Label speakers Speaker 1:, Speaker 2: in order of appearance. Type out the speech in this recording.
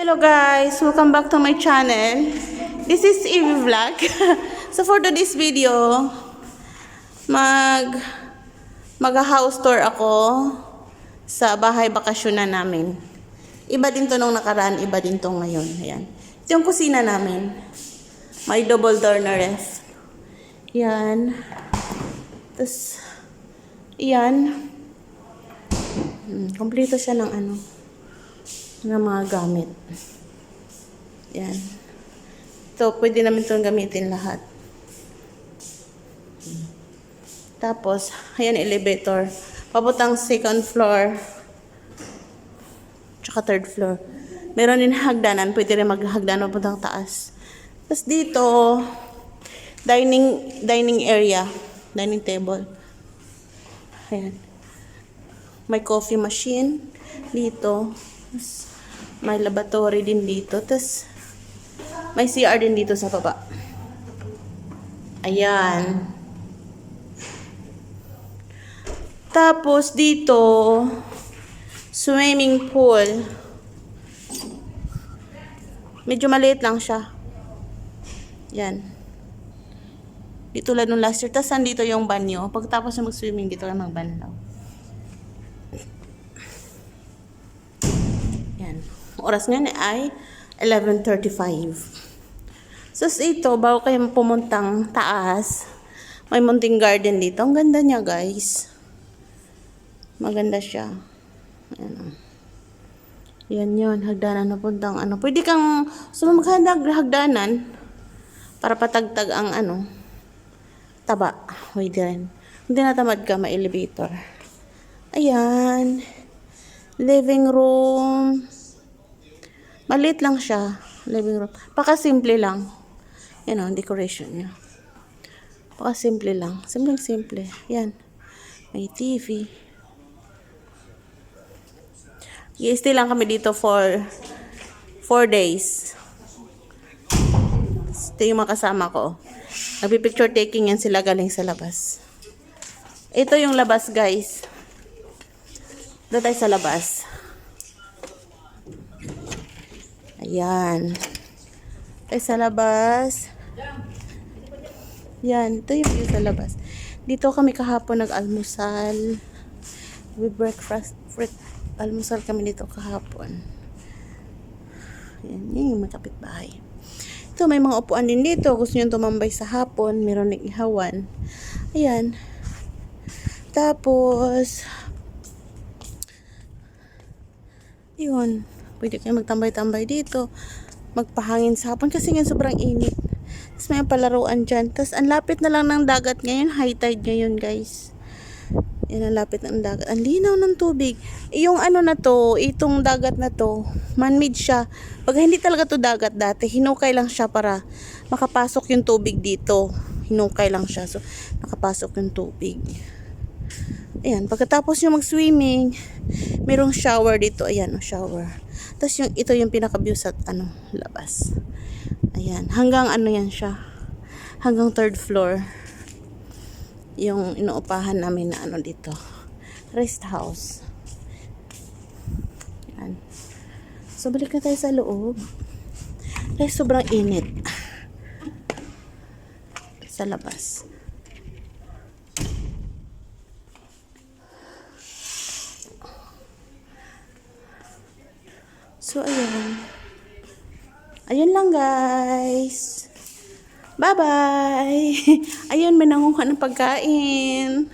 Speaker 1: Hello guys, welcome back to my channel. This is Evie Vlog. So for today's video, mag-house tour ako sa bahay bakasyonan namin. Iba din to nung nakaraan, iba din to ngayon. Ayan. Ito yung kusina namin. May double door na ref. Yan. Tapos, yan. Kompleto siya ng mga gamit. Yan. Ito, pwede namin itong gamitin lahat. Tapos, ayan, elevator. Papuntang second floor. Tsaka third floor. Meron din hagdanan. Pwede rin maghagdanan papuntang taas. Tapos dito, dining area. Dining table. Ayan. May coffee machine dito. Tapos, may laboratory din dito. Tapos, may CR din dito sa baba. Ayan. Tapos, dito, swimming pool. Medyo maliit lang siya. Yan. Dito lang nung last year. Tapos, nandito yung banyo. Pagkatapos na mag-swimming, dito lang magbanlaw. Yan. Oras ngayon ay 11:35. So, ito, bago kayo pumuntang taas, may munting garden dito. Ang ganda niya, guys. Maganda siya. Ayan. Yan yun. Hagdanan na puntang Pwede kang hagdanan para patagtag ang taba. Pwede rin. Hindi natamad ka, may elevator. Ayan. Living room. Maliit lang siya. Living room. Paka-simple lang. Yan o, decoration niya. Paka-simple lang. Simple. Yan. May TV. I-stay lang kami dito for 4 days. Ito yung mga kasama ko. Nagpi-picture taking yan sila galing sa labas. Ito yung labas, guys. Doon tayo sa labas. Ayan. Tayo sa labas. Yan. Ito yung view sa labas. Dito kami kahapon nag-almusal. With breakfast. Almusal kami dito kahapon. Yan. Yan yung may kapitbahay. Ito, may mga upuan din dito. Gusto nyo tumambay sa hapon. Meron ng ihawan. Ayan. Tapos, yun. Pwede kayo magtambay-tambay dito. Magpahangin sa hapon kasi ngayon sobrang init. Tapos may palaruan dyan. Tapos ang lapit na lang ng dagat ngayon. High tide ngayon, guys. Yan ang lapit ng dagat. Ang linaw ng tubig. Yung na to, itong dagat na to, man-made siya. Pag hindi talaga to dagat dati, hinukay lang siya para makapasok yung tubig dito. Hinukay lang siya. So, nakapasok yung tubig. Ayan. Pagkatapos yung mag-swimming, mayroong shower dito. Ayan, shower. Tapos ito yung pinaka-view sa labas. Ayan. Hanggang yan siya. Hanggang third floor. Yung inuupahan namin na dito. Rest house. Ayan. So, balik na tayo sa loob. Kasi sobrang init. Sa labas. So, ayan. Ayun lang, guys. Bye-bye! Ayun, may nanguha ng pagkain.